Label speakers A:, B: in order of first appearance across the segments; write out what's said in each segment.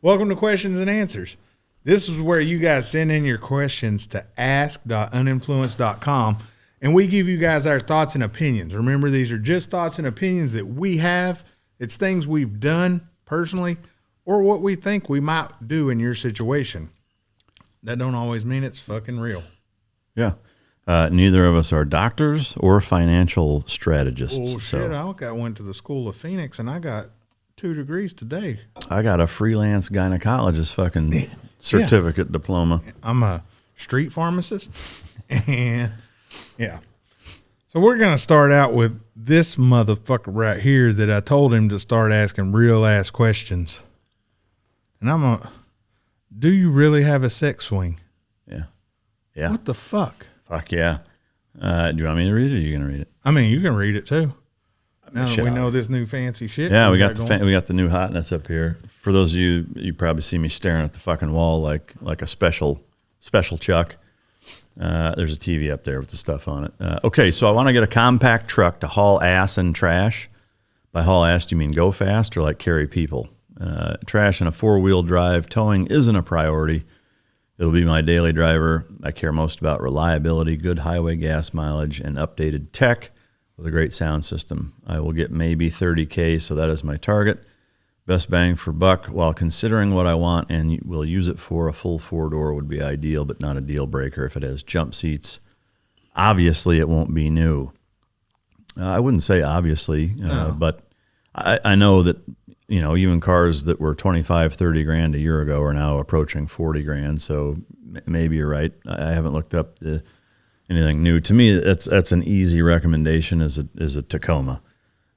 A: Welcome to Questions and Answers. This is where you guys send in your questions to Ask.Uninfluenced.com, and we give you guys our thoughts and opinions. Remember, these are just thoughts and opinions that we have. It's things we've done personally or what we think we might do in your situation. That don't always mean it's fucking real.
B: Yeah. Neither of us are doctors or financial strategists.
A: Oh, shit. I went to the School of Phoenix, and I got 2 degrees today.
B: I got a freelance gynecologist fucking certificate diploma.
A: I'm a street pharmacist. And, yeah. So we're going to start out with this motherfucker right here that I told him to start asking real-ass questions. And do you really have a sex swing?
B: Yeah. Yeah.
A: What the fuck?
B: Fuck yeah. Do you want me to read it, or are you going to read it?
A: I mean, you can read it too. Now that we know this new fancy shit.
B: Yeah, we got the new hotness up here. For those of you probably see me staring at the fucking wall like a special Chuck. There's a TV up there with the stuff on it. Okay, so I want to get a compact truck to haul ass and trash. By haul ass, do you mean go fast or like carry people? Trash in a 4-wheel drive towing isn't a priority. It'll be my daily driver. I care most about reliability, good highway gas mileage, and updated tech with a great sound system. I will get maybe 30K, so that is my target. Best bang for buck while considering what I want and will use it for. A full 4-door would be ideal, but not a deal breaker if it has jump seats. Obviously, it won't be new. I wouldn't say obviously, but I know that, you know, even cars that were 25, 30 grand a year ago are now approaching 40 grand. So maybe you're right. I haven't looked up anything new. To me, that's an easy recommendation is a Tacoma,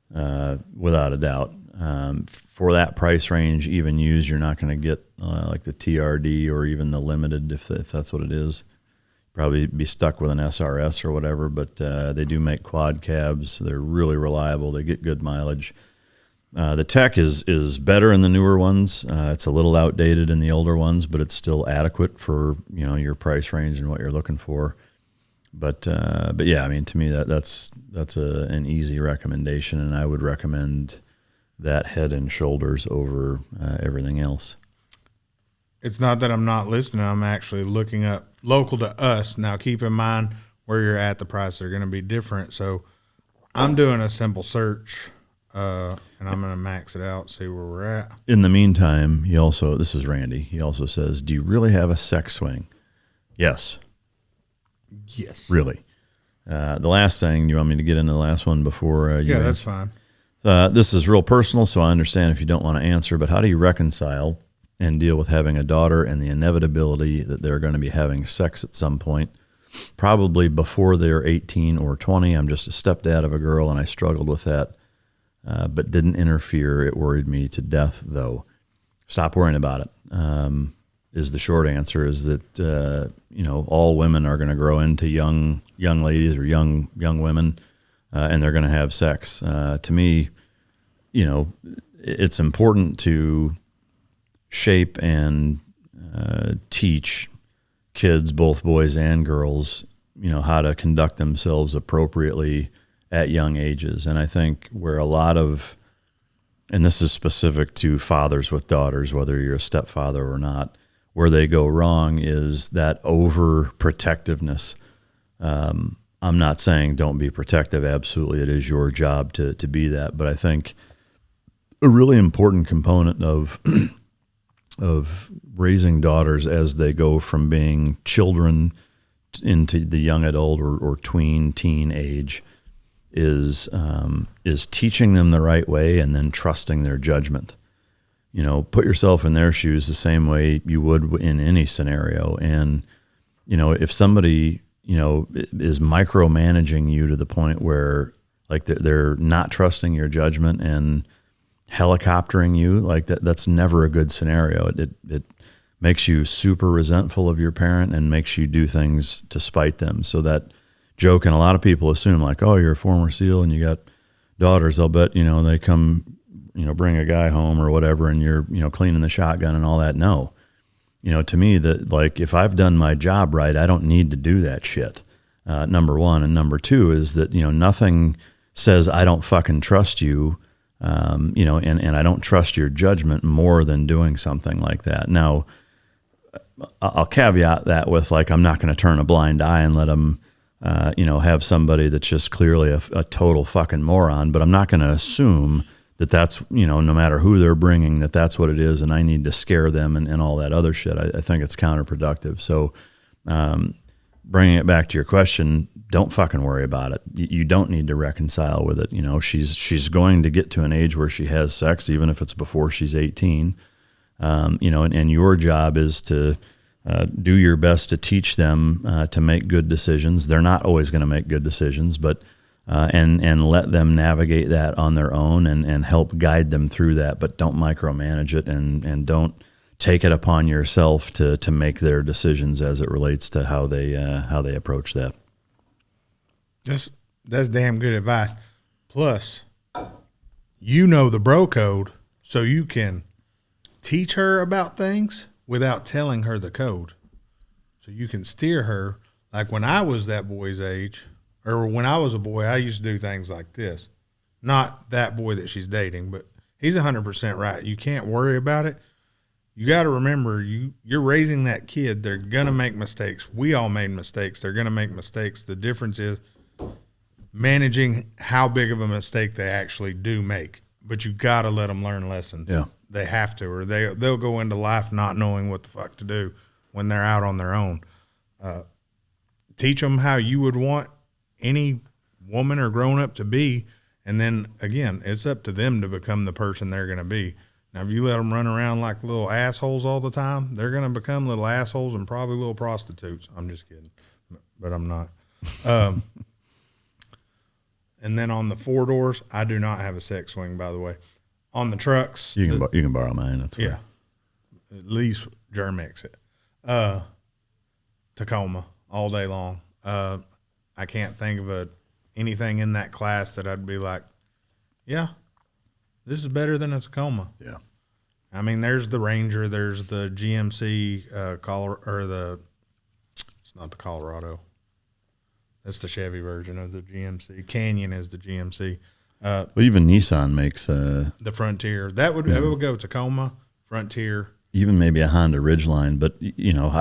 B: without a doubt. For that price range, even used, you're not going to get like the TRD or even the Limited if that's what it is. Probably be stuck with an SRS or whatever, but they do make quad cabs. They're really reliable. They get good mileage. The tech is better in the newer ones. It's a little outdated in the older ones, but it's still adequate for, you know, your price range and what you're looking for. But yeah, I mean, to me that's an easy recommendation, and I would recommend that Head and Shoulders over everything else.
A: It's not that I'm not listening. I'm actually looking up local to us. Now, keep in mind where you're at, the prices are going to be different. So I'm doing a simple search, and I'm going to max it out, see where we're at.
B: In the meantime, this is Randy. He also says, do you really have a sex swing? Yes.
A: Yes.
B: Really. The last thing, you want me to get into the last one before you answer?
A: That's fine.
B: This is real personal, so I understand if you don't want to answer, but how do you reconcile and deal with having a daughter and the inevitability that they're going to be having sex at some point, probably before they're 18 or 20? I'm just a stepdad of a girl, and I struggled with that, but didn't interfere. It worried me to death, though. Stop worrying about it. Is the short answer is that, you know, all women are going to grow into young ladies or young women, and they're going to have sex. To me, you know, it's important to shape and teach kids, both boys and girls, you know, how to conduct themselves appropriately at young ages. And I think where a lot of, and this is specific to fathers with daughters, whether you're a stepfather or not, where they go wrong is that overprotectiveness. I'm not saying don't be protective. Absolutely, it is your job to be that. But I think a really important component of raising daughters as they go from being children into the young adult or teen age is teaching them the right way and then trusting their judgment. You know, put yourself in their shoes the same way you would in any scenario. And, you know, if somebody, you know, is micromanaging you to the point where like they're not trusting your judgment and helicoptering you, like that's never a good scenario. It makes you super resentful of your parent and makes you do things to spite them. So that joke, and a lot of people assume like, oh, you're a former SEAL and you got daughters, I'll bet, you know, they come, you know, bring a guy home or whatever, and you're, you know, cleaning the shotgun and all that. No, you know, to me that like, if I've done my job right, I don't need to do that shit. Number one. And number two is that, you know, nothing says I don't fucking trust you and I don't trust your judgment more than doing something like that. Now, I'll caveat that with, like, I'm not going to turn a blind eye and let them, have somebody that's just clearly a total fucking moron, but I'm not going to assume that that's, no matter who they're bringing, that's what it is, and I need to scare them and all that other shit. I think it's counterproductive. So bringing it back to your question, don't fucking worry about it. You don't need to reconcile with it. She's going to get to an age where she has sex, even if it's before she's 18. And your job is to do your best to teach them to make good decisions. They're not always going to make good decisions, but and let them navigate that on their own and help guide them through that. But don't micromanage it, and don't take it upon yourself to make their decisions as it relates to how they approach that.
A: That's damn good advice. Plus, the bro code, so you can teach her about things without telling her the code. So you can steer her. Like when I was that boy's age, or when I was a boy, I used to do things like this. Not that boy that she's dating, but he's 100% right. You can't worry about it. You got to remember, you're raising that kid. They're going to make mistakes. We all made mistakes. They're going to make mistakes. The difference is managing how big of a mistake they actually do make. But you got to let them learn lessons.
B: Yeah.
A: They have to, or they'll go into life not knowing what the fuck to do when they're out on their own. Teach them how you would want any woman or grown-up to be, and then, again, it's up to them to become the person they're going to be. Now, if you let them run around like little assholes all the time, they're going to become little assholes and probably little prostitutes. I'm just kidding, but I'm not. And then on the 4 doors, I do not have a sex swing, by the way. On the trucks,
B: you can borrow mine. That's
A: yeah, at least germ exit. Tacoma all day long. I can't think of anything in that class that I'd be like, yeah, this is better than a Tacoma.
B: Yeah.
A: I mean, there's the Ranger, there's the GMC it's not the Colorado. That's the Chevy version of the GMC. Canyon is the GMC.
B: Well, even Nissan makes
A: the Frontier. That would go Tacoma, Frontier.
B: Even maybe a Honda Ridgeline, but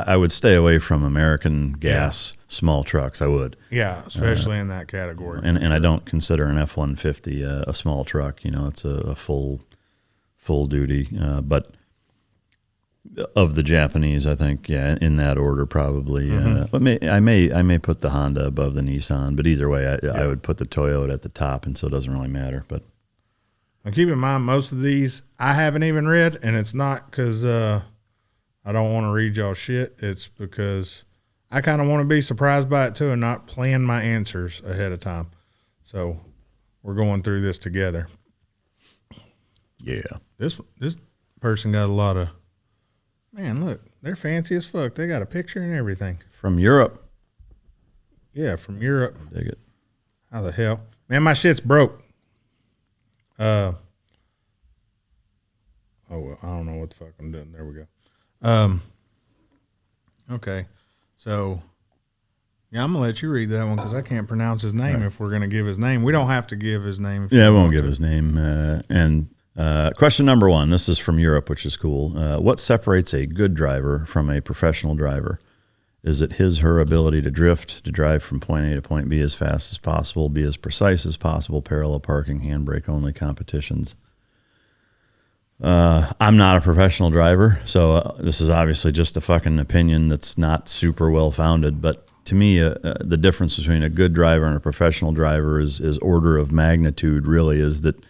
B: I would stay away from American gas small trucks. I would.
A: Yeah, especially in that category.
B: And I don't consider an F-150 a small truck. It's a full duty. But of the Japanese, I think, in that order probably. But I may put the Honda above the Nissan. But either way, I would put the Toyota at the top, and so it doesn't really matter. But.
A: And keep in mind, most of these I haven't even read, and it's not because I don't want to read y'all shit. It's because I kind of want to be surprised by it too and not plan my answers ahead of time. So we're going through this together.
B: Yeah.
A: This person got a lot of, man, look, they're fancy as fuck. They got a picture and everything.
B: From Europe.
A: Yeah, from Europe.
B: Dig it.
A: How the hell? Man, my shit's broke. Oh, well, I don't know what the fuck I'm doing. There we go. Okay. So, yeah, I'm going to let you read that one because I can't pronounce his name if we're going to give his name. We don't have to give his name.
B: Yeah, I won't give his name. Question number 1, this is from Europe, which is cool. What separates a good driver from a professional driver? Is it her ability to drift, to drive from point A to point B as fast as possible, be as precise as possible, parallel parking, handbrake only competitions? I'm not a professional driver, so this is obviously just a fucking opinion that's not super well founded. But to me, the difference between a good driver and a professional driver is order of magnitude. Really, is that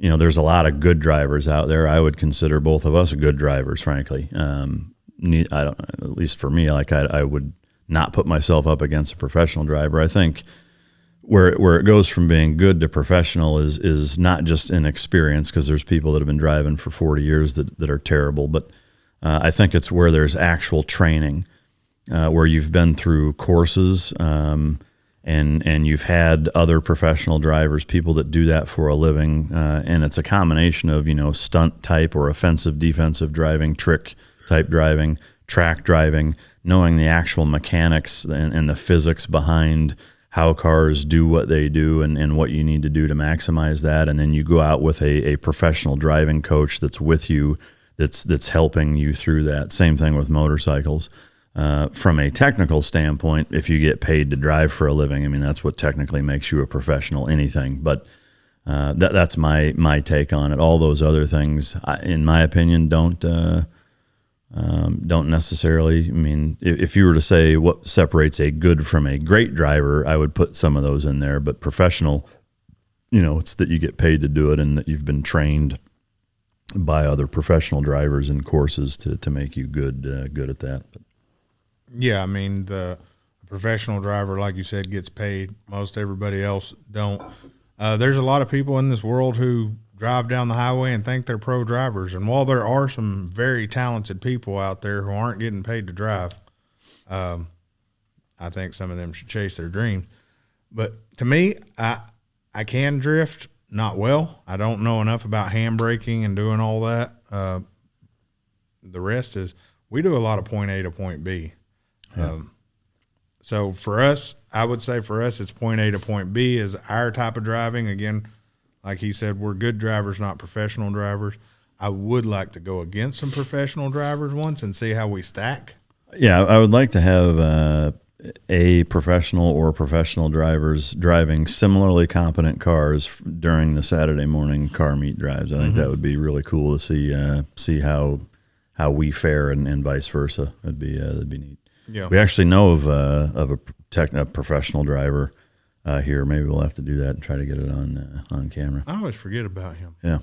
B: there's a lot of good drivers out there. I would consider both of us good drivers, frankly. I don't, at least for me, like I would not put myself up against a professional driver. I think where it goes from being good to professional is not just in experience, because there's people that have been driving for 40 years that are terrible, but I think it's where there's actual training, where you've been through courses, and you've had other professional drivers, people that do that for a living, and it's a combination of stunt type or offensive defensive driving, trick type driving, track driving, knowing the actual mechanics and the physics behind how cars do what they do and what you need to do to maximize that. And then you go out with a professional driving coach that's with you, that's helping you through that. Same thing with motorcycles. From a technical standpoint, if you get paid to drive for a living, I mean, that's what technically makes you a professional, anything. But that's my take on it. All those other things, in my opinion, don't necessarily. I mean, if you were to say what separates a good from a great driver, I would put some of those in there. But professional, it's that you get paid to do it and that you've been trained by other professional drivers in courses to make you good at that. But
A: yeah, I mean, the professional driver, like you said, gets paid. Most everybody else don't. There's a lot of people in this world who drive down the highway and think they're pro drivers. And while there are some very talented people out there who aren't getting paid to drive, I think some of them should chase their dreams. But to me, I can drift, not well. I don't know enough about handbraking and doing all that. The rest is, we do a lot of point A to point B. Yeah. So for us, I would say for us, it's point A to point B is our type of driving. Again, like he said, we're good drivers, not professional drivers. I would like to go against some professional drivers once and see how we stack.
B: Yeah, I would like to have a professional or professional drivers driving similarly competent cars during the Saturday morning car meet drives. I think that would be really cool to see how we fare and vice versa. That'd be neat. Yeah, we actually know of a professional driver here. Maybe we'll have to do that and try to get it on camera.
A: I always forget about him.
B: Yeah.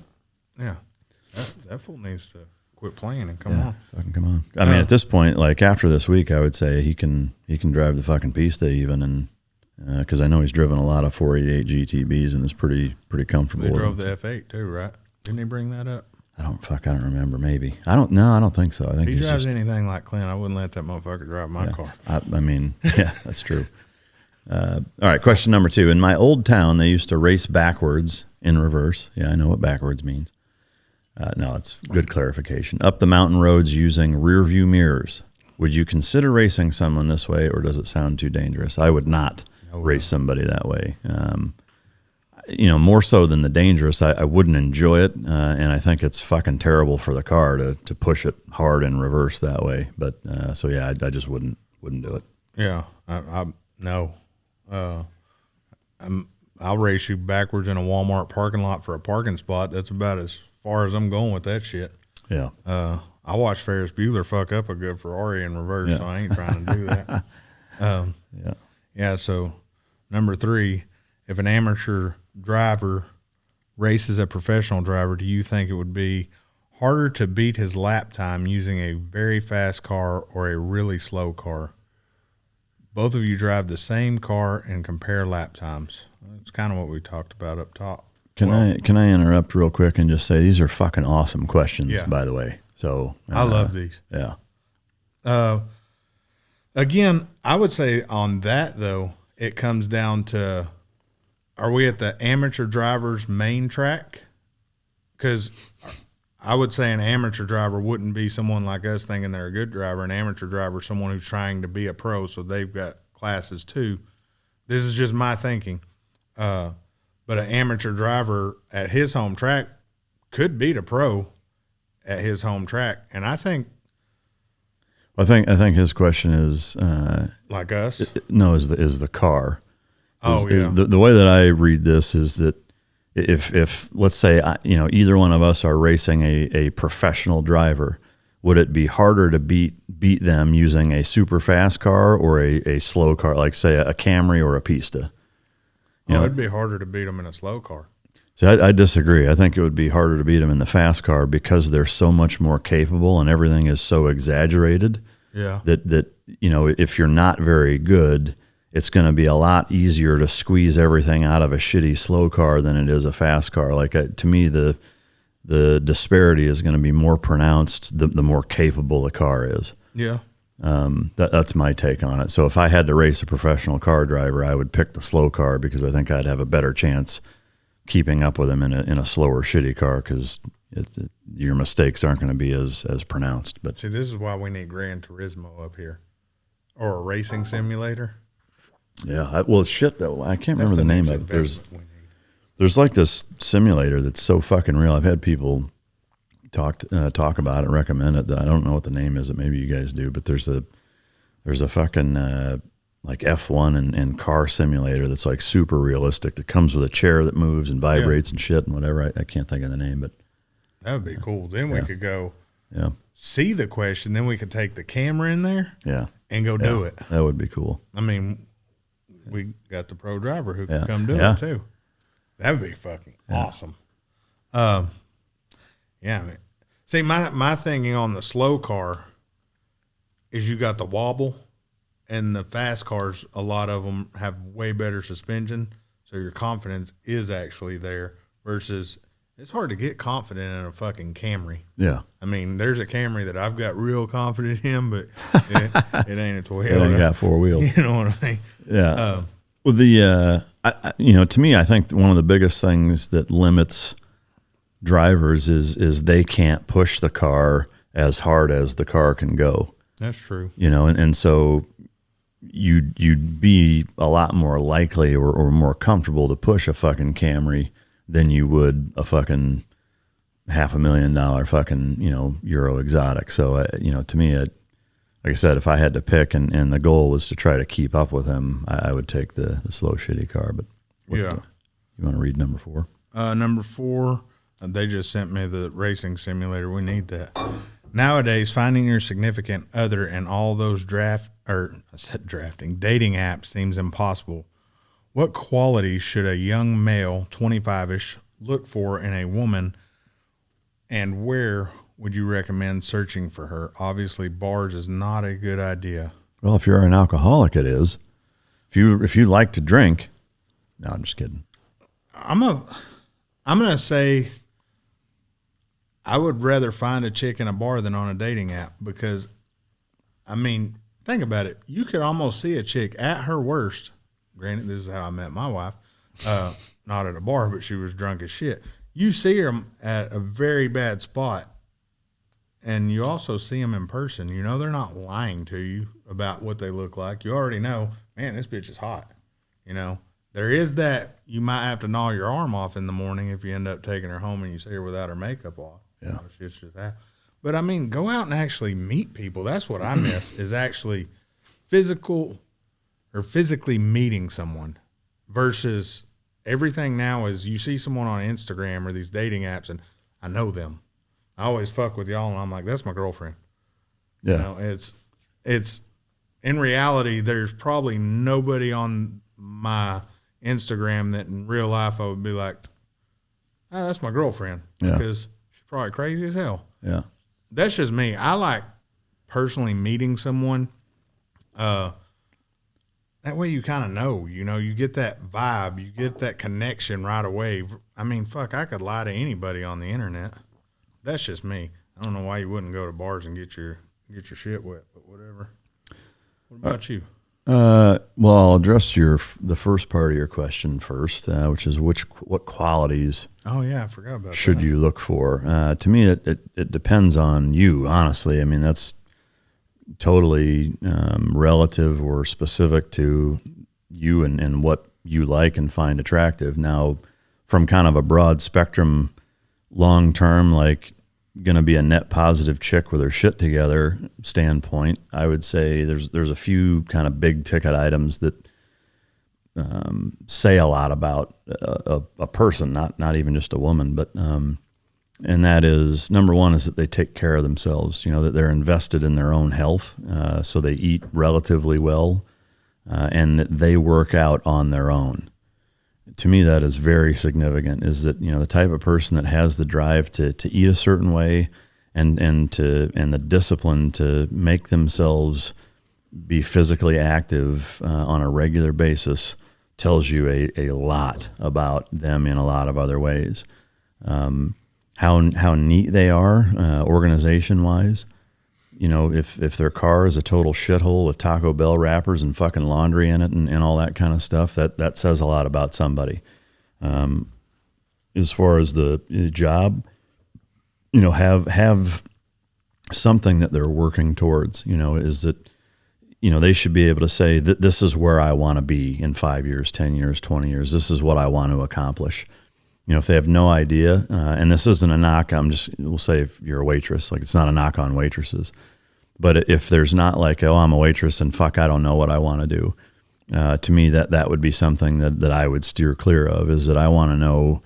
A: That fool needs to quit playing and come on.
B: Fucking come on. I mean, at this point, like after this week, I would say he can drive the fucking pista even, and because I know he's driven a lot of 488 GTBs and is pretty comfortable.
A: They drove the F8 too, right? Didn't he bring that up?
B: I don't remember. Maybe. I don't think so. I think
A: if he drives anything like Clint, I wouldn't let that motherfucker drive my car.
B: I mean, yeah, that's true. All right, question number 2. In my old town, they used to race backwards in reverse. Yeah, I know what backwards means. No, it's good clarification. Up the mountain roads using rear view mirrors. Would you consider racing someone this way, or does it sound too dangerous? I would not race somebody that way. More so than the dangerous, I wouldn't enjoy it, and I think it's fucking terrible for the car to push it hard in reverse that way. But so yeah, I just wouldn't do it.
A: Yeah, no. I'll race you backwards in a Walmart parking lot for a parking spot. That's about as far as I'm going with that shit.
B: Yeah.
A: I watched Ferris Bueller fuck up a good Ferrari in reverse, so I ain't trying to do that. Yeah. So number 3, if an amateur driver races a professional driver, do you think it would be harder to beat his lap time using a very fast car or a really slow car? Both of you drive the same car and compare lap times. That's kind of what we talked about up top.
B: Can I interrupt real quick and just say these are fucking awesome questions, by the way. So
A: I love these.
B: Yeah.
A: Again, I would say on that though, it comes down to, are we at the amateur driver's main track? Because I would say an amateur driver wouldn't be someone like us thinking they're a good driver. An amateur driver is someone who's trying to be a pro, so they've got classes too. This is just my thinking. But an amateur driver at his home track could beat a pro at his home track. And I think
B: his question is
A: like us.
B: Is the car.
A: Yeah.
B: The way that I read this is that if let's say either one of us are racing a professional driver, would it be harder to beat them using a super fast car or a slow car, like say a Camry or a Pista?
A: It'd be harder to beat them in a slow car.
B: So I disagree. I think it would be harder to beat them in the fast car because they're so much more capable and everything is so exaggerated.
A: Yeah.
B: That if you're not very good, it's going to be a lot easier to squeeze everything out of a shitty slow car than it is a fast car. Like to me, the disparity is going to be more pronounced the more capable the car is.
A: Yeah.
B: That's my take on it. So if I had to race a professional car driver, I would pick the slow car because I think I'd have a better chance keeping up with him in a slower, shitty car because your mistakes aren't going to be as pronounced. But
A: see, this is why we need Gran Turismo up here, or a racing simulator.
B: Yeah. Well, shit though. I can't remember the name of it. There's like this simulator that's so fucking real. I've had people talk about it, recommend it. That I don't know what the name is. That maybe you guys do, but there's a fucking like F1 and car simulator that's like super realistic. That comes with a chair that moves and vibrates and shit and whatever. I can't think of the name, but
A: that would be cool. Then we could go see the question. Then we could take the camera in there and go do it.
B: That would be cool.
A: I mean, we got the pro driver who can come do it too. That would be fucking awesome. I mean, see, my thinking on the slow car is you got the wobble, and the fast cars, a lot of them have way better suspension, so your confidence is actually there versus it's hard to get confident in a fucking Camry. Yeah. I mean, there's a Camry that I've got real confident in, but it ain't a Toyota. It ain't
B: got four wheels.
A: You know what I mean?
B: Yeah. Well, to me, I think one of the biggest things that limits drivers is they can't push the car as hard as the car can go.
A: That's true.
B: And so you'd be a lot more likely or more comfortable to push a fucking Camry than you would a fucking $500,000 fucking, Euro exotic. So, to me, like I said, if I had to pick and the goal was to try to keep up with him, I would take the slow, shitty car. But you want to read number 4?
A: Number 4, they just sent me the racing simulator. We need that. Nowadays, finding your significant other in all those dating apps seems impossible. What qualities should a young male, 25-ish, look for in a woman, and where would you recommend searching for her? Obviously, bars is not a good idea.
B: Well, if you're an alcoholic, it is. If you like to drink, no, I'm just kidding.
A: I'm gonna say I would rather find a chick in a bar than on a dating app because, I mean, think about it. You could almost see a chick at her worst. Granted, this is how I met my wife. Not at a bar, but she was drunk as shit. You see her at a very bad spot, and you also see them in person. They're not lying to you about what they look like. You already know, man, this bitch is hot. There is that you might have to gnaw your arm off in the morning if you end up taking her home and you see her without her makeup off. Yeah. Shit's just that. But, I mean, go out and actually meet people. That's what I miss is actually physically meeting someone versus everything now is you see someone on Instagram or these dating apps and I know them. I always fuck with y'all and I'm like, that's my girlfriend. Yeah. It's in reality, there's probably nobody on my Instagram that in real life I would be like, oh, that's my girlfriend because she's probably crazy as hell. Yeah. That's just me. I like personally meeting someone. That way you kind of know, you get that vibe, you get that connection right away. I mean, fuck, I could lie to anybody on the internet. That's just me. I don't know why you wouldn't go to bars and get your shit wet, but whatever. What about you?
B: Well, I'll address the first part of your question first, which is what qualities.
A: Oh yeah, I forgot about
B: should
A: that.
B: You look for? To me, it depends on you. Honestly, I mean that's totally relative or specific to you and what you like and find attractive. Now, from kind of a broad spectrum, long term, like going to be a net positive chick with her shit together standpoint, I would say there's a few kind of big ticket items that say a lot about a person, not even just a woman, but and that is, number one is that they take care of themselves, that they're invested in their own health, so they eat relatively well, and that they work out on their own. To me, that is very significant, is that, the type of person that has the drive to eat a certain way and the discipline to make themselves be physically active on a regular basis tells you a lot about them in a lot of other ways. How neat they are, organization-wise. If their car is a total shithole with Taco Bell wrappers and fucking laundry in it and all that kind of stuff, that says a lot about somebody. As far as the job, have something that they're working towards. Is that they should be able to say that this is where I want to be in 5 years, 10 years, 20 years. This is what I want to accomplish. If they have no idea, and this isn't a knock, we'll say if you're a waitress, like it's not a knock on waitresses, but if there's not like, oh, I'm a waitress and fuck, I don't know what I want to do. To me, that would be something that I would steer clear of, is that I want to know,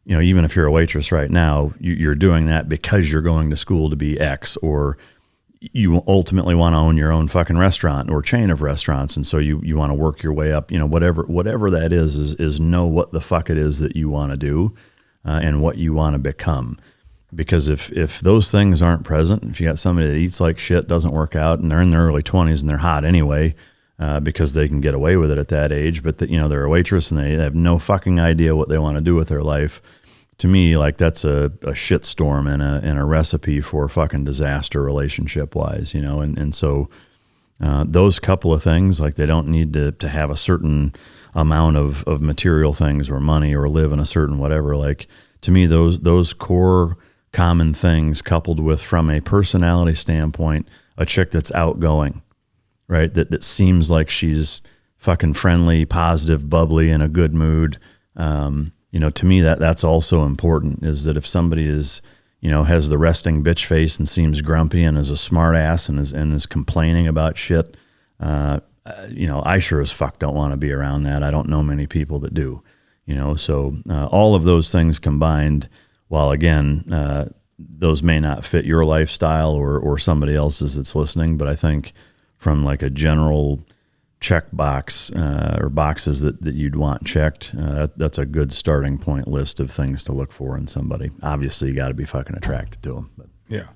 B: even if you're a waitress right now, you're doing that because you're going to school to be X, or you ultimately want to own your own fucking restaurant or chain of restaurants. And so you want to work your way up, whatever that is know what the fuck it is that you want to do and what you want to become. Because if those things aren't present, if you got somebody that eats like shit, doesn't work out, and they're in their early 20s and they're hot anyway, because they can get away with it at that age, but they're a waitress and they have no fucking idea what they want to do with their life. To me, like that's a shitstorm and a recipe for fucking disaster relationship wise, and so those couple of things, like they don't need to have a certain amount of material things or money or live in a certain whatever. Like to me, those core common things, coupled with, from a personality standpoint, a chick that's outgoing, right? That seems like she's fucking friendly, positive, bubbly, in a good mood. To me, that's also important, is that if somebody is, has the resting bitch face and seems grumpy and is a smart ass and is complaining about shit, I sure as fuck don't want to be around that. I don't know many people that do, so all of those things combined, while again, those may not fit your lifestyle or somebody else's that's listening, but I think from like a general check box or boxes that you'd want checked, that's a good starting point list of things to look for in somebody. Obviously, you got to be fucking attracted to them. But.
A: Yeah.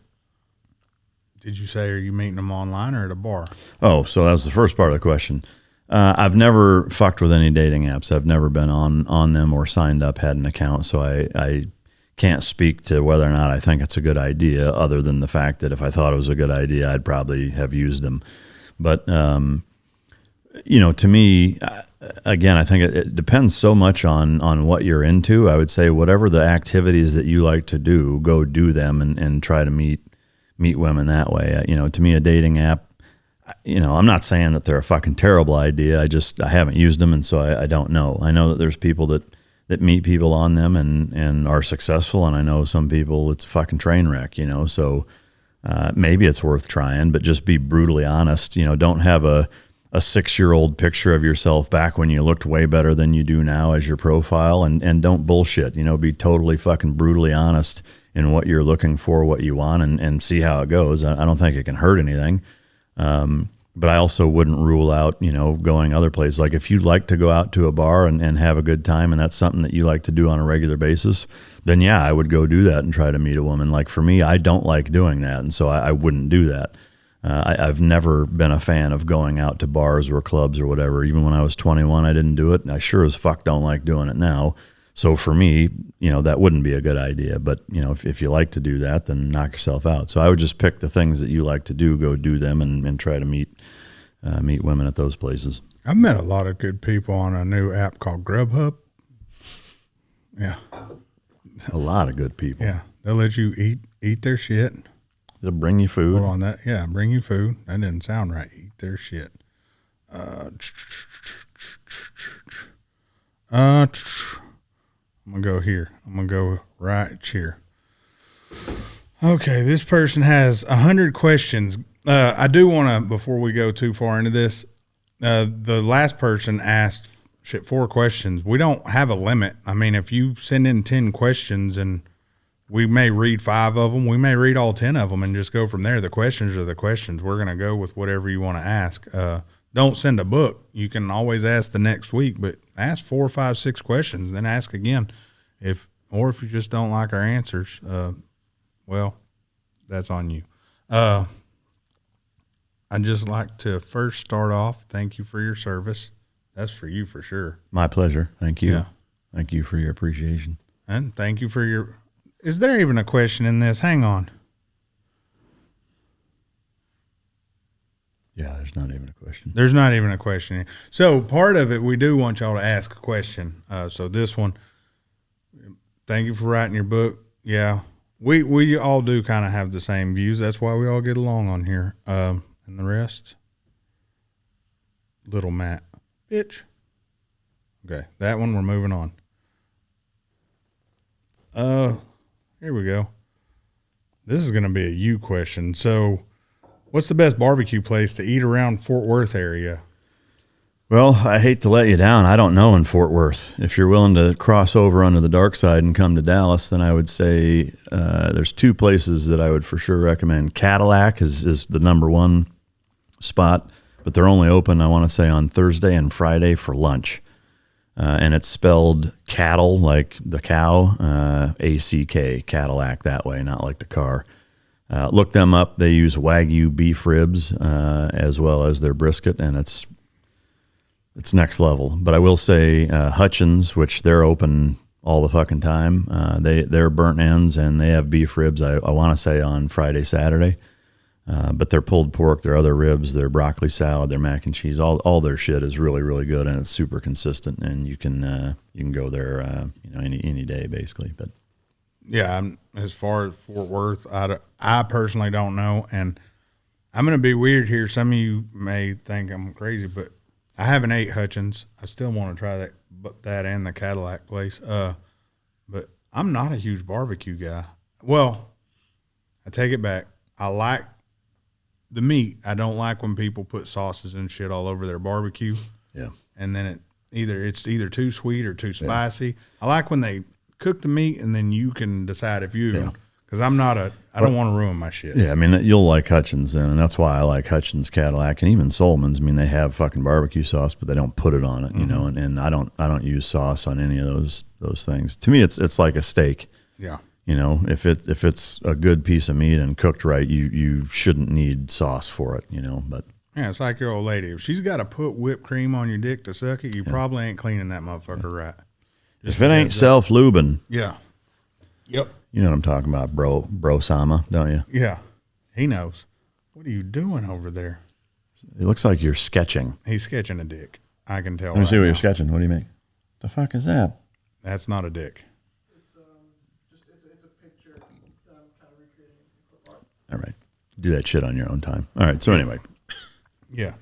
A: Did you say, are you meeting them online or at a bar?
B: Oh, so that was the first part of the question. I've never fucked with any dating apps. I've never been on them or signed up, had an account, so I can't speak to whether or not I think it's a good idea, other than the fact that if I thought it was a good idea, I'd probably have used them. But to me, again, I think it depends so much on what you're into. I would say whatever the activities that you like to do, go do them and try to meet women that way. To me, a dating app, I'm not saying that they're a fucking terrible idea. I haven't used them, and so I don't know. I know that there's people that meet people on them and are successful, and I know some people it's a fucking train wreck, so maybe it's worth trying, but just be brutally honest. Don't have a 6-year-old picture of yourself back when you looked way better than you do now as your profile, and don't bullshit. Be totally fucking brutally honest in what you're looking for, what you want, and see how it goes. I don't think it can hurt anything. But I also wouldn't rule out, going other places. Like if you'd like to go out to a bar and have a good time, and that's something that you like to do on a regular basis, then yeah, I would go do that and try to meet a woman. Like for me, I don't like doing that, and so I wouldn't do that. I've never been a fan of going out to bars or clubs or whatever. Even when I was 21, I didn't do it, and I sure as fuck don't like doing it now. So for me, that wouldn't be a good idea. But, if you like to do that, then knock yourself out. So I would just pick the things that you like to do, go do them, and try to meet women at those places.
A: I've met a lot of good people on a new app called Grubhub. Yeah.
B: A lot of good people.
A: Yeah. They'll let you eat their shit.
B: They'll bring you food.
A: Hold on that. Yeah, bring you food. That didn't sound right. Eat their shit. I'm going to go here. I'm going to go right here. Okay, this person has 100 questions. I do want to, before we go too far into this, the last person asked 4 questions. We don't have a limit. I mean, if you send in 10 questions and we may read 5 of them, we may read all 10 of them and just go from there. The questions are the questions. We're going to go with whatever you want to ask. Don't send a book. You can always ask the next week, but ask 4, 5, 6 questions, then ask again. If you just don't like our answers, well, that's on you. I'd just like to first start off, thank you for your service. That's for you for sure.
B: My pleasure. Thank you.
A: Yeah.
B: Thank you for your appreciation.
A: And thank you for your, is there even a question in this? Hang on.
B: Yeah, there's not even a question.
A: There's not even a question. So part of it, we do want y'all to ask a question. So this one, thank you for writing your book. Yeah, we all do kind of have the same views. That's why we all get along on here. And the rest, little Matt. Bitch. Okay, that one we're moving on. Here we go. This is going to be a you question. So, what's the best barbecue place to eat around Fort Worth area?
B: Well, I hate to let you down. I don't know in Fort Worth. If you're willing to cross over onto the dark side and come to Dallas, then I would say there's two places that I would for sure recommend. Cadillac is the number one spot, but they're only open, I want to say, on Thursday and Friday for lunch. And it's spelled cattle, like the cow, ACK, Cadillac that way, not like the car. Look them up. They use Wagyu beef ribs as well as their brisket, and it's next level. But I will say Hutchins, which they're open all the fucking time. They're burnt ends, and they have beef ribs, I want to say, on Friday, Saturday. But their pulled pork, their other ribs, their broccoli salad, their mac and cheese, all their shit is really, really good, and it's super consistent. And you can go there, any day basically. But
A: yeah, as far as Fort Worth, I personally don't know, and I'm going to be weird here. Some of you may think I'm crazy, but I haven't ate Hutchins. I still want to try that and the Cadillac place. But I'm not a huge barbecue guy. Well, I take it back. I like the meat. I don't like when people put sauces and shit all over their barbecue.
B: yeah,
A: And then it's either too sweet or too spicy. I like when they cook the meat and then you can decide if you, because I don't want to ruin my shit.
B: yeah. I mean, you'll like Hutchins then, and that's why I like Hutchins, Cadillac, and even Solomons. I mean, they have fucking barbecue sauce, but they don't put it on it, you know. And I don't use sauce on any of those things. To me, it's like a steak.
A: Yeah.
B: You know, if it's a good piece of meat and cooked right, you shouldn't need sauce for it, you know. But
A: yeah, it's like your old lady. If she's got to put whipped cream on your dick to suck it, you probably ain't cleaning that motherfucker right.
B: If it ain't self-lubing.
A: Yeah. Yep.
B: You know what I'm talking about, bro Sama, don't you?
A: Yeah. He knows. What are you doing over there?
B: It looks like you're sketching.
A: He's sketching a dick. I can tell.
B: Let me see what you're sketching. What do you mean? The fuck is that?
A: That's not a dick.
C: It's a picture that I'm kind of recreating in clip art.
B: All right. Do that shit on your own time. All right. So anyway.
A: Yeah.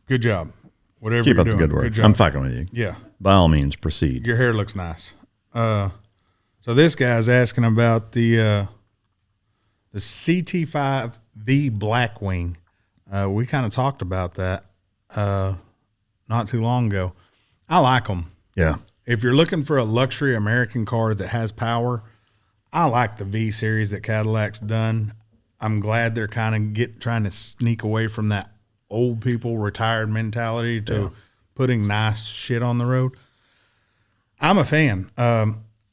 A: Good job. Whatever
B: Keep
A: you're
B: up
A: doing.
B: the good work.
A: Good job.
B: I'm fucking with you.
A: Yeah.
B: By all means, proceed.
A: Your hair looks nice. So this guy's asking about the CT5V Blackwing. We kind of talked about that not too long ago. I like them.
B: Yeah.
A: If you're looking for a luxury American car that has power, I like the V series that Cadillac's done. I'm glad they're kind of trying to sneak away from that old people retired mentality to putting nice shit on the road. I'm a fan.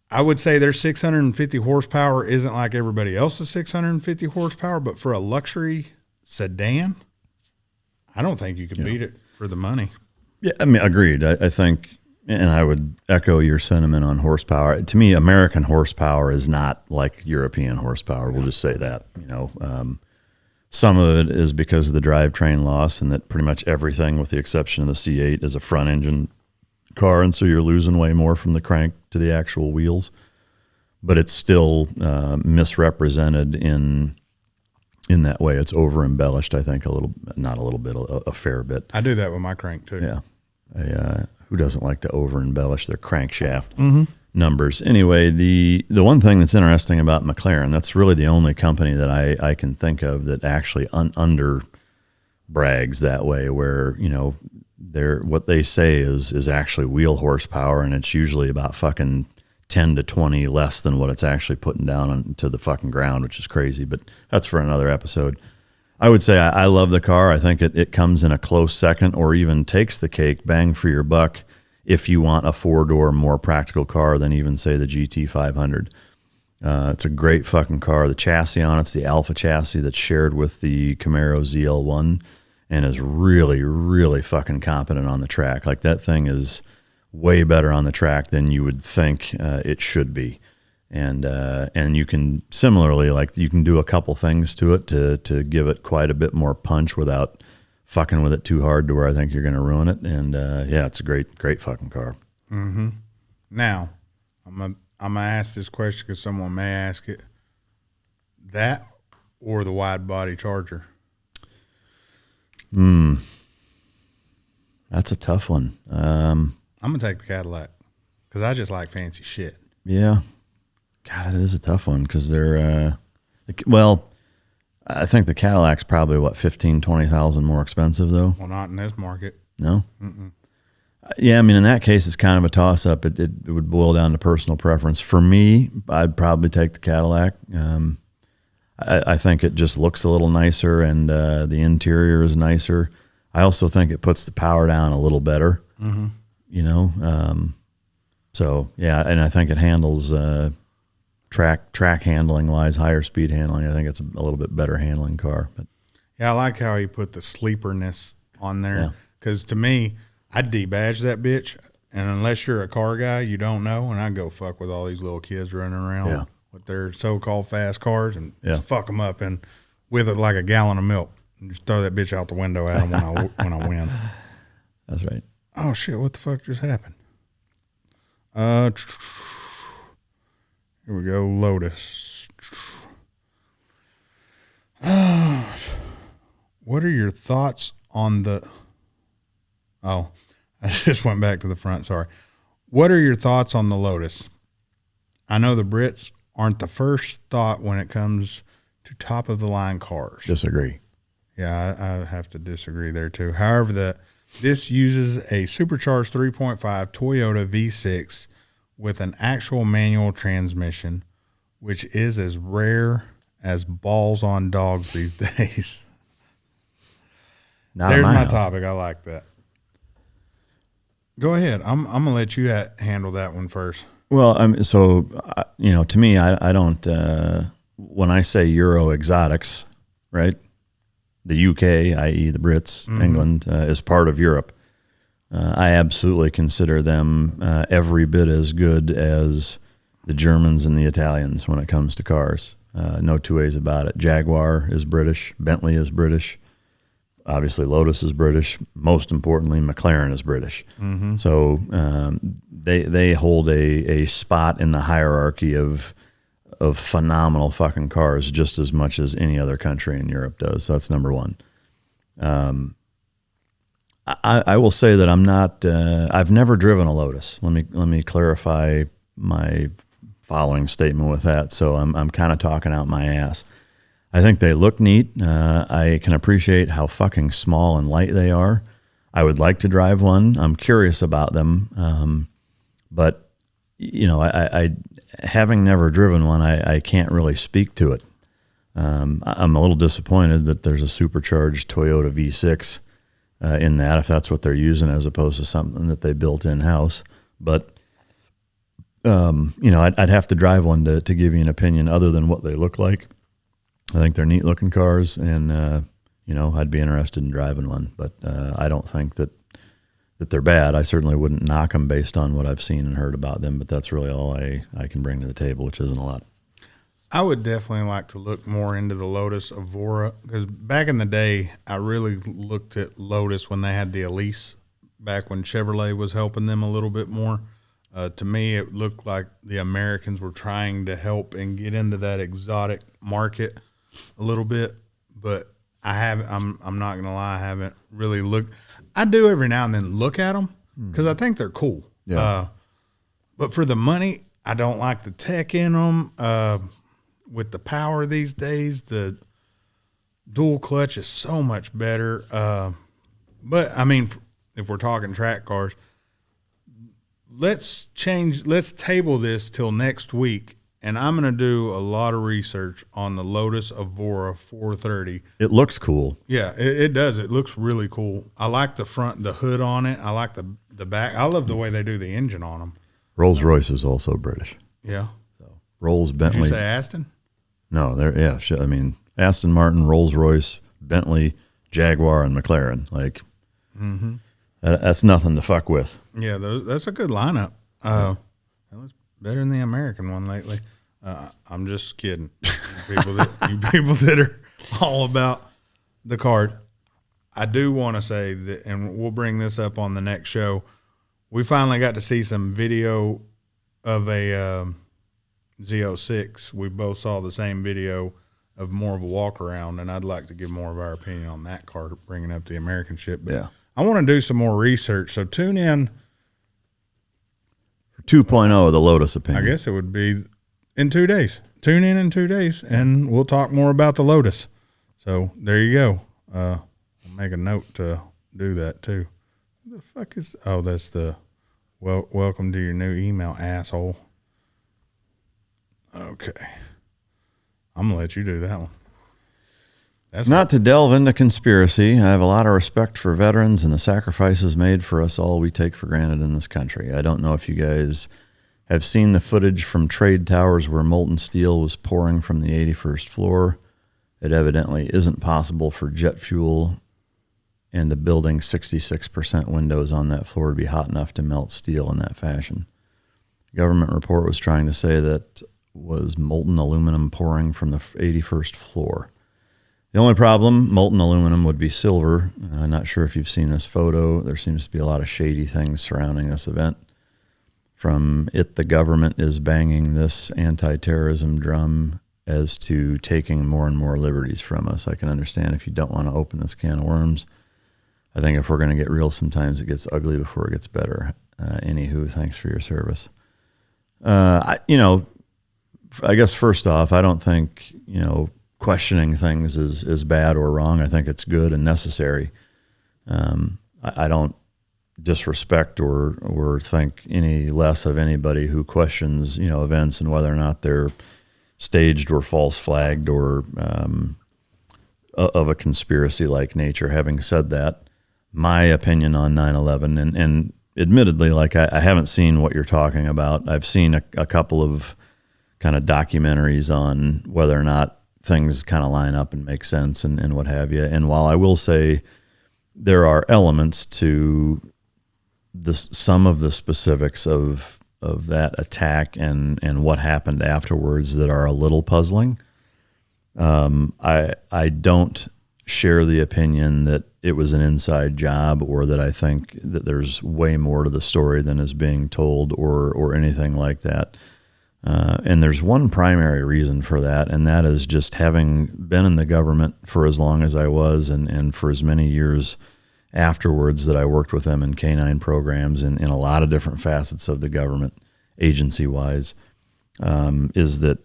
A: I would say their 650 horsepower isn't like everybody else's 650 horsepower, but for a luxury sedan, I don't think you can beat it for the money.
B: Yeah, I mean, agreed. I think, and I would echo your sentiment on horsepower. To me, American horsepower is not like European horsepower. We'll just say that. You know, some of it is because of the drivetrain loss, and that pretty much everything, with the exception of the C8, is a front engine car, and so you're losing way more from the crank to the actual wheels. But it's still misrepresented in that way. It's over embellished, I think, a fair bit.
A: I do that with my crank too.
B: Yeah. Who doesn't like to over embellish their crankshaft numbers? Anyway, the one thing that's interesting about McLaren, that's really the only company that I can think of that actually under brags that way, where, you know, what they say is actually wheel horsepower, and it's usually about fucking 10 to 20 less than what it's actually putting down to the fucking ground, which is crazy, but that's for another episode. I would say I love the car. I think it comes in a close second, or even takes the cake, bang for your buck, if you want a four-door more practical car than even, say, the GT500. It's a great fucking car. The chassis on it's the Alpha chassis that's shared with the Camaro ZL1, and is really, really fucking competent on the track. Like, that thing is way better on the track than you would think it should be. And you can similarly, like, you can do a couple things to it to give it quite a bit more punch without fucking with it too hard to where I think you're going to ruin it. And yeah, it's a great fucking car.
A: Mm-hmm. Now, I'm gonna ask this question because someone may ask it. That or the wide body Charger?
B: That's a tough one.
A: I'm gonna take the Cadillac because I just like fancy shit.
B: Yeah. God, it is a tough one because they're, well, I think the Cadillac's probably, what, 15,000, 20,000 more expensive, though?
A: Well, not in this market.
B: No? Yeah, I mean, in that case, it's kind of a toss-up. It would boil down to personal preference. For me, I'd probably take the Cadillac. I think it just looks a little nicer, and the interior is nicer. I also think it puts the power down a little better, you know? So, yeah, and I think it handles track handling-wise, higher speed handling. I think it's a little bit better handling car. But
A: Yeah, I like how he put the sleeperness on
B: Yeah.
A: there because to me, I'd debadge that bitch, and unless you're a car guy, you don't know, and I'd go fuck with all these little kids running around
B: Yeah.
A: with their so-called fast cars and
B: Yeah.
A: just fuck them up and with it like a gallon of milk and just throw that bitch out the window at them when I win.
B: that's right.
A: Oh shit! What the fuck just happened? Here we go. Lotus. What are your thoughts on the? Oh, I just went back to the front. Sorry. What are your thoughts on the Lotus? I know the Brits aren't the first thought when it comes to top of the line cars.
B: Disagree.
A: Yeah, I have to disagree there too. However, this uses a supercharged 3.5 Toyota V6 with an actual manual transmission, which is as rare as balls on dogs these days.
B: Not in
A: There's my
B: house.
A: topic. I like that. Go ahead. I'm gonna let you handle that one first.
B: Well, you know, to me, I don't. When I say Euro exotics, right? The UK, i.e., the Brits, England, is part of Europe. I absolutely consider them every bit as good as the Germans and the Italians when it comes to cars. No two ways about it. Jaguar is British. Bentley is British. Obviously, Lotus is British. Most importantly, McLaren is British. So they hold a spot in the hierarchy of phenomenal fucking cars just as much as any other country in Europe does. That's number one. I will say that I'm not. I've never driven a Lotus. Let me clarify my following statement with that. So I'm kind of talking out my ass. I think they look neat. I can appreciate how fucking small and light they are. I would like to drive one. I'm curious about them, but you know, I having never driven one, I can't really speak to it. I'm a little disappointed that there's a supercharged Toyota V6 in that, if that's what they're using, as opposed to something that they built in house. But you know, I'd have to drive one to give you an opinion other than what they look like. I think they're neat looking cars, and you know, I'd be interested in driving one. But I don't think that they're bad. I certainly wouldn't knock them based on what I've seen and heard about them. But that's really all I can bring to the table, which isn't a lot.
A: I would definitely like to look more into the Lotus Evora because back in the day, I really looked at Lotus when they had the Elise back when Chevrolet was helping them a little bit more. To me, it looked like the Americans were trying to help and get into that exotic market a little bit, but I haven't. I'm not gonna lie, I haven't really looked. I do every now and then look at them because I think they're cool.
B: Yeah.
A: But for the money, I don't like the tech in them. With the power these days, the dual clutch is so much better. But I mean, if we're talking track cars, let's table this till next week, and I'm going to do a lot of research on the Lotus Evora 430.
B: It looks cool.
A: Yeah, it does. It looks really cool. I like the hood on it. I like the back. I love the way they do the engine on them.
B: Rolls Royce is also British.
A: Yeah.
B: Rolls,
A: Did
B: Bentley.
A: you say Aston?
B: No, I mean, Aston Martin, Rolls Royce, Bentley, Jaguar, and McLaren. Like, that's nothing to fuck with.
A: Yeah, that's a good lineup. That was better than the American one lately. I'm just kidding. You people that are all about the card. I do want to say that, and we'll bring this up on the next show. We finally got to see some video of a Z06. We both saw the same video of more of a walk around, and I'd like to give more of our opinion on that car, bringing up the American ship. But
B: Yeah.
A: I want to do some more research. So tune in.
B: 2.0 of the Lotus opinion.
A: I guess it would be in 2 days. Tune in 2 days, and we'll talk more about the Lotus. So there you go. I'll make a note to do that too. What the fuck is? Oh, that's the welcome to your new email, asshole. Okay, I'm gonna let you do that one. That's
B: Not to delve into conspiracy, I have a lot of respect for veterans and the sacrifices made for us all we take for granted in this country. I don't know if you guys have seen the footage from trade towers where molten steel was pouring from the 81st floor. It evidently isn't possible for jet fuel and a building 66% windows on that floor to be hot enough to melt steel in that fashion. Government report was trying to say that was molten aluminum pouring from the 81st floor. The only problem, molten aluminum would be silver. I'm not sure if you've seen this photo. There seems to be a lot of shady things surrounding this event. From it, the government is banging this anti-terrorism drum as to taking more and more liberties from us. I can understand if you don't want to open this can of worms. I think if we're going to get real, sometimes it gets ugly before it gets better. Anywho, thanks for your service. I guess first off, I don't think, questioning things is bad or wrong. I think it's good and necessary. I don't disrespect or think any less of anybody who questions, events and whether or not they're staged or false flagged or of a conspiracy-like nature. Having said that, my opinion on 9/11, and admittedly, I haven't seen what you're talking about. I've seen a couple of kind of documentaries on whether or not things kind of line up and make sense and what have you. And while I will say there are elements to some of the specifics of that attack and what happened afterwards that are a little puzzling, I don't share the opinion that it was an inside job or that I think that there's way more to the story than is being told or anything like that. And there's one primary reason for that, and that is just having been in the government for as long as I was and for as many years afterwards that I worked with them in canine programs in a lot of different facets of the government, agency-wise, is that,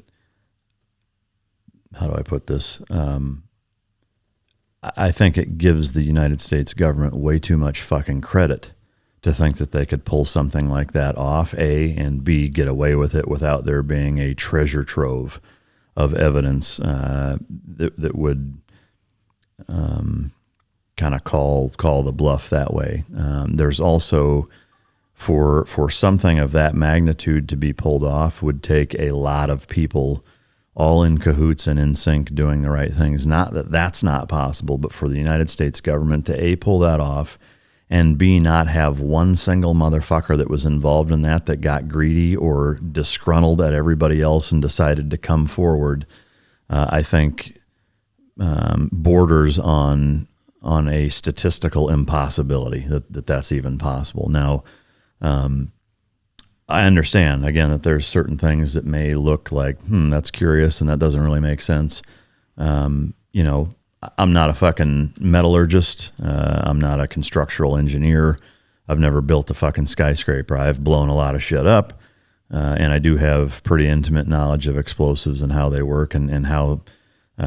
B: how do I put this? I think it gives the United States government way too much fucking credit to think that they could pull something like that off, A, and B, get away with it without there being a treasure trove of evidence that would kind of call the bluff that way. There's also, for something of that magnitude to be pulled off would take a lot of people all in cahoots and in sync doing the right things. Not that that's not possible, but for the United States government to A, pull that off, and B, not have one single motherfucker that was involved in that got greedy or disgruntled at everybody else and decided to come forward, I think borders on a statistical impossibility that's even possible. Now, I understand, again, that there's certain things that may look like, that's curious and that doesn't really make sense. I'm not a fucking metallurgist. I'm not a constructional engineer. I've never built a fucking skyscraper. I've blown a lot of shit up. And I do have pretty intimate knowledge of explosives and how they work and how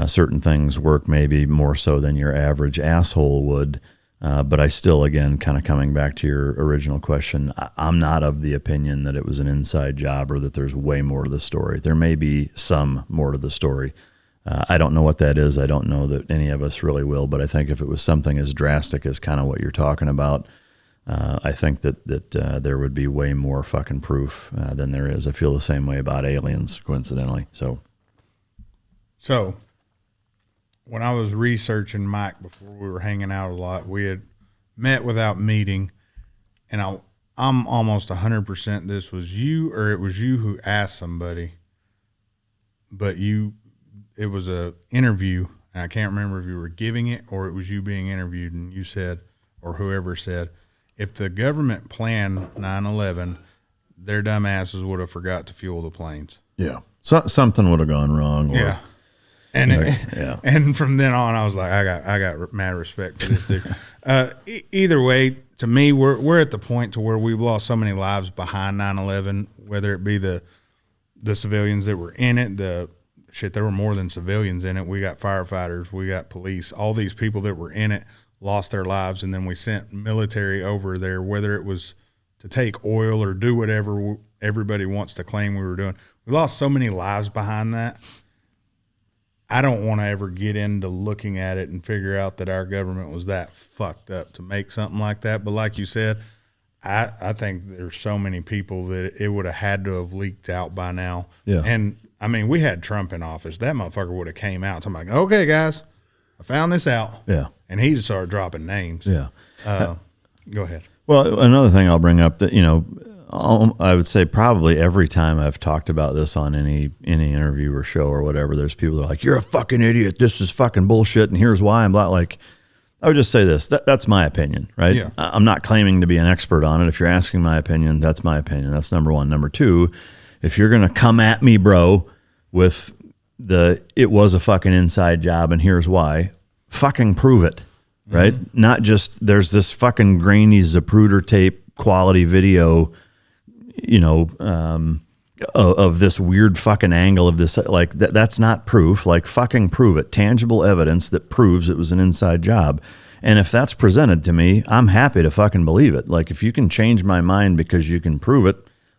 B: certain things work, maybe more so than your average asshole would. But I still, again, kind of coming back to your original question, I'm not of the opinion that it was an inside job or that there's way more to the story. There may be some more to the story. I don't know what that is. I don't know that any of us really will, but I think if it was something as drastic as kind of what you're talking about, I think that there would be way more fucking proof than there is. I feel the same way about aliens, coincidentally.
A: So when I was researching Mike before we were hanging out a lot, we had met without meeting, and I'm almost 100% this was you or it was you who asked somebody, but it was a interview, and I can't remember if you were giving it or it was you being interviewed, and you said, or whoever said, if the government planned 9/11, their dumb asses would have forgot to fuel the planes.
B: Yeah. So, something would have gone wrong.
A: Yeah. And
B: Yeah.
A: and from then on, I was like, I got mad respect for this dude. Either way, to me, we're at the point to where we've lost so many lives behind 9/11, whether it be the civilians that were in it, there were more than civilians in it. We got firefighters, we got police, all these people that were in it lost their lives, and then we sent military over there, whether it was to take oil or do whatever everybody wants to claim we were doing. We lost so many lives behind that. I don't want to ever get into looking at it and figure out that our government was that fucked up to make something like that. But like you said, I think there's so many people that it would have had to have leaked out by now.
B: Yeah.
A: And I mean, we had Trump in office. That motherfucker would have came out. I'm like, okay, guys, I found this out.
B: Yeah.
A: And he just started dropping names.
B: Yeah.
A: Go ahead.
B: Well, another thing I'll bring up that, I would say probably every time I've talked about this on any interview or show or whatever, there's people that are like, you're a fucking idiot. This is fucking bullshit. And here's why. I'm not like, I would just say this, that's my opinion, right?
A: Yeah.
B: I'm not claiming to be an expert on it. If you're asking my opinion, that's my opinion. That's number one. Number two, if you're going to come at me, bro, with it was a fucking inside job and here's why, fucking prove it, right? Mm-hmm. Not just there's this fucking grainy Zapruder tape quality video, of this weird fucking angle of this, like that's not proof. Like fucking prove it. Tangible evidence that proves it was an inside job. And if that's presented to me, I'm happy to fucking believe it. Like if you can change my mind because you can prove it,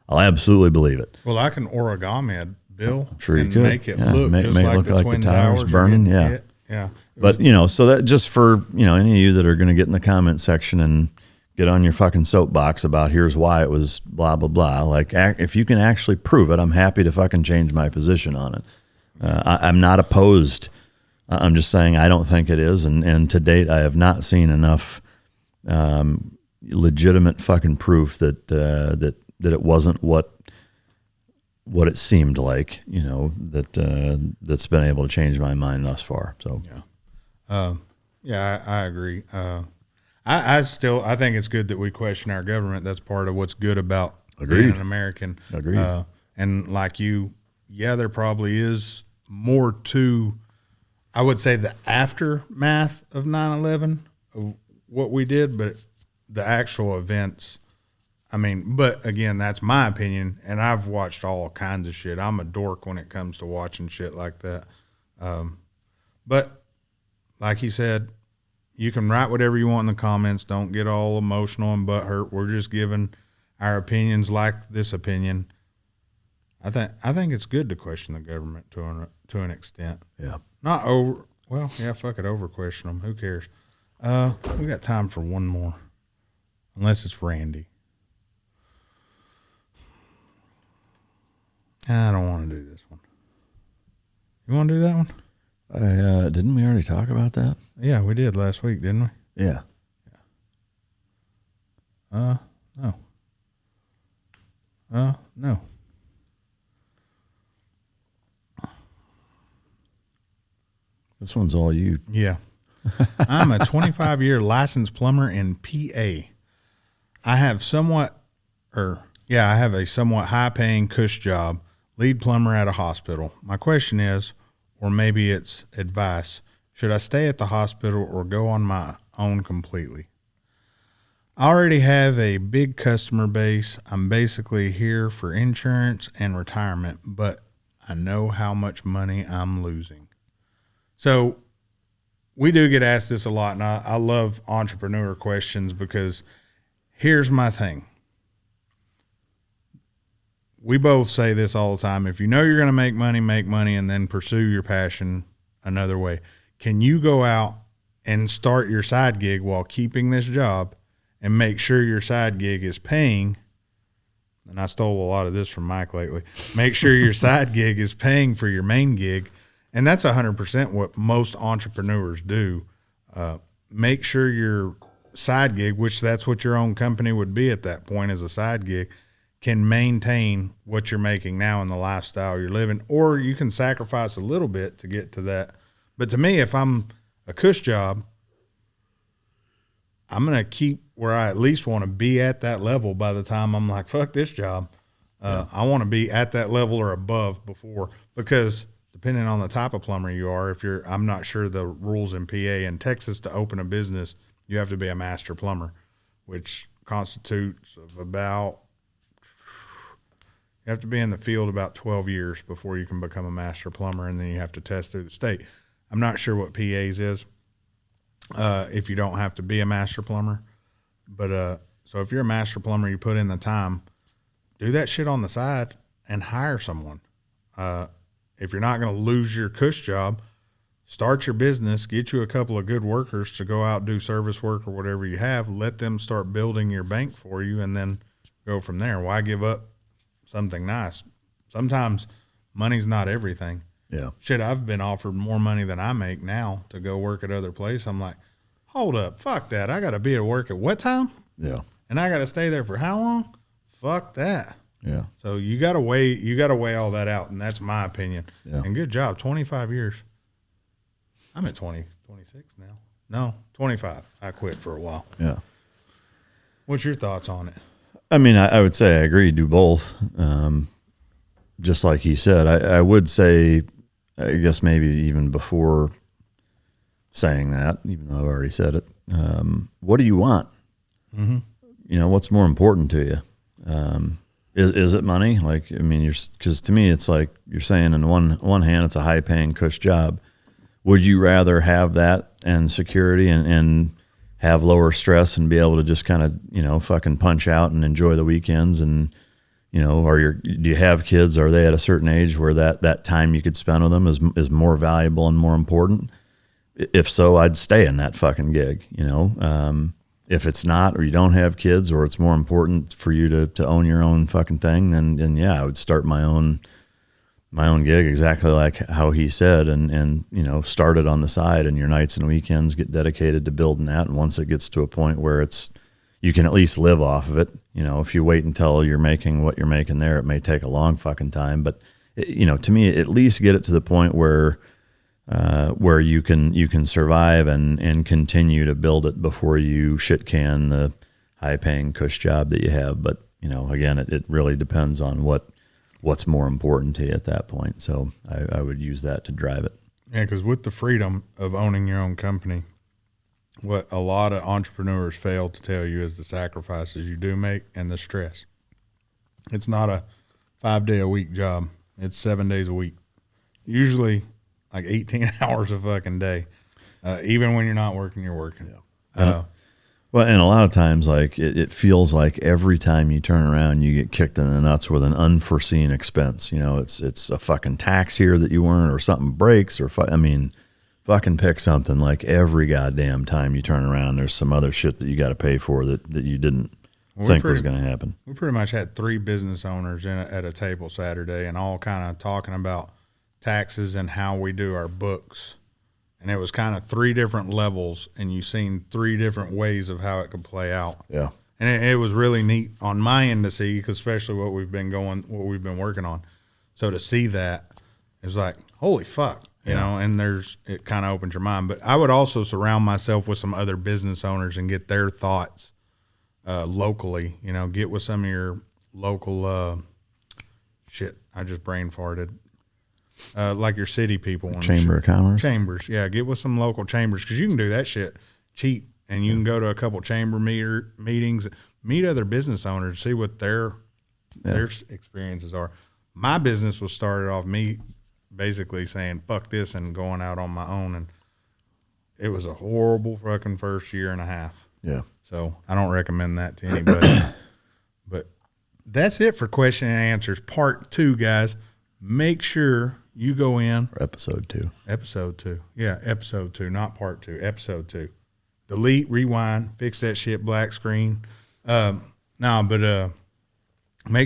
B: I'll absolutely believe it.
A: Well, I can origami it, Bill,
B: sure
A: and
B: you could.
A: make it look just
B: make
A: like
B: look
A: the
B: like
A: Twin
B: the towers burning. Yeah.
A: Hit. Yeah.
B: But, so that just for, any of you that are going to get in the comment section and get on your fucking soapbox about here's why it was blah, blah, blah. Like, if you can actually prove it, I'm happy to fucking change my position on it. I'm not opposed. I'm just saying I don't think it is. And to date, I have not seen enough legitimate fucking proof that it wasn't what it seemed like, that's been able to change my mind thus far. So,
A: I agree. I think it's good that we question our government. That's part of what's good about being an American.
B: Agreed.
A: And like you, there probably is more to, I would say, the aftermath of 9/11, of what we did, but the actual events, but again, that's my opinion, and I've watched all kinds of shit. I'm a dork when it comes to watching shit like that. But like he said, you can write whatever you want in the comments. Don't get all emotional and butthurt. We're just giving our opinions, like this opinion. I think it's good to question the government to an extent.
B: Yeah.
A: Not over. Well, yeah, fuck it. Over question them. Who cares? We got time for one more, unless it's Randy. I don't want to do this one. You want to do that one?
B: Didn't we already talk about that?
A: Yeah, we did last week, didn't we?
B: Yeah.
A: No. No.
B: This one's all you.
A: Yeah. I'm a 25-year licensed plumber in PA. I have a somewhat high-paying cush job, lead plumber at a hospital. My question is, or maybe it's advice, should I stay at the hospital or go on my own completely? I already have a big customer base. I'm basically here for insurance and retirement, but I know how much money I'm losing. So we do get asked this a lot, and I love entrepreneur questions because here's my thing. We both say this all the time. If you know you're going to make money, and then pursue your passion another way. Can you go out and start your side gig while keeping this job and make sure your side gig is paying? And I stole a lot of this from Mike lately. Make sure your side gig is paying for your main gig. And that's 100% what most entrepreneurs do. Make sure your side gig, which that's what your own company would be at that point as a side gig, can maintain what you're making now in the lifestyle you're living, or you can sacrifice a little bit to get to that. But to me, if I'm a cush job, I'm going to keep where I at least want to be at that level by the time I'm like, fuck this job. I want to be at that level or above before, because depending on the type of plumber you are, I'm not sure the rules in PA. In Texas, to open a business, you have to be a master plumber, which constitutes of about, you have to be in the field about 12 years before you can become a master plumber, and then you have to test through the state. I'm not sure what PA's is if you don't have to be a master plumber. But so if you're a master plumber, you put in the time, do that shit on the side and hire someone. If you're not going to lose your cush job, start your business, get you a couple of good workers to go out and do service work or whatever you have. Let them start building your bank for you and then go from there. Why give up something nice? Sometimes money's not everything.
B: Yeah.
A: Shit, I've been offered more money than I make now to go work at other places. I'm like, hold up, fuck that. I got to be at work at what time?
B: Yeah.
A: And I got to stay there for how long? Fuck that.
B: Yeah.
A: So you got to weigh all that out, and that's my opinion.
B: Yeah.
A: And good job, 25 years. I'm at 26 now. No, 25. I quit for a while.
B: Yeah.
A: What's your thoughts on it?
B: I mean, I would say I agree. Do both. Just like he said, I would say, I guess maybe even before saying that, even though I've already said it, what do you want?
A: Mm-hmm.
B: You know, what's more important to you? Is it money? Like, I mean, because to me, it's like you're saying on one hand, it's a high paying cush job. Would you rather have that and security and have lower stress and be able to just kind of, you know, fucking punch out and enjoy the weekends? And, you know, do you have kids? Are they at a certain age where that time you could spend with them is more valuable and more important? If so, I'd stay in that fucking gig, you know? If it's not, or you don't have kids, or it's more important for you to own your own fucking thing, then yeah, I would start my own gig exactly like how he said, and you know, start it on the side, and your nights and weekends get dedicated to building that. And once it gets to a point where you can at least live off of it. You know, if you wait until you're making what you're making there, it may take a long fucking time. But you know, to me, at least get it to the point where you can survive and continue to build it before you shit can the high paying cush job that you have. But you know, again, it really depends on what's more important to you at that point. So I would use that to drive it.
A: Yeah, because with the freedom of owning your own company, what a lot of entrepreneurs fail to tell you is the sacrifices you do make and the stress. It's not a 5-day-a-week job. It's 7 days a week. Usually like 18 hours a fucking day. Even when you're not working, you're working. Yeah.
B: Well, and a lot of times, like it feels like every time you turn around, you get kicked in the nuts with an unforeseen expense. You know, it's a fucking tax here that you weren't, or something breaks, or fucking pick something. Like every goddamn time you turn around, there's some other shit that you got to pay for that you didn't think was going to happen.
A: We pretty much had 3 business owners at a table Saturday, and all kind of talking about taxes and how we do our books. And it was kind of 3 different levels, and you've seen 3 different ways of how it could play out.
B: Yeah.
A: And it was really neat on my end to see, cause especially what we've been working on. So to see that, it's like, holy fuck, you know, and it kind of opens your mind. But I would also surround myself with some other business owners and get their thoughts locally, you know, get with some of your local shit. I just brain farted. Like your city people.
B: Chamber of Commerce?
A: Chambers, yeah. Get with some local chambers, because you can do that shit cheap, and you can go to a couple chamber meetings, meet other business owners, see what their experiences are. My business was started off me basically saying, fuck this, and going out on my own, and it was a horrible fucking first year and a half.
B: Yeah.
A: So I don't recommend that to anybody. But that's it for question and answers part 2, guys. Make sure you go in.
B: Or episode 2.
A: Episode 2. Yeah, episode 2, not part 2. Episode 2. Delete, rewind, fix that shit black screen. Make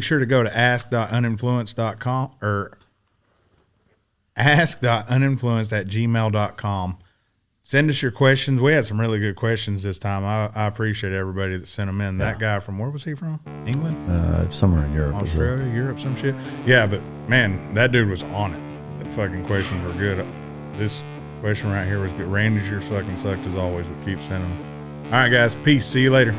A: sure to go to ask.uninfluenced.com or ask.uninfluenced@gmail.com. Send us your questions. We had some really good questions this time. I appreciate everybody that sent them in. Yeah. That guy from, where was he from? England?
B: Somewhere in Europe.
A: Australia, Europe, some shit. Yeah, but man, that dude was on it. The fucking questions were good. This question right here was good. Randy's your fucking sucked as always, but keep sending them. All right, guys. Peace. See you later.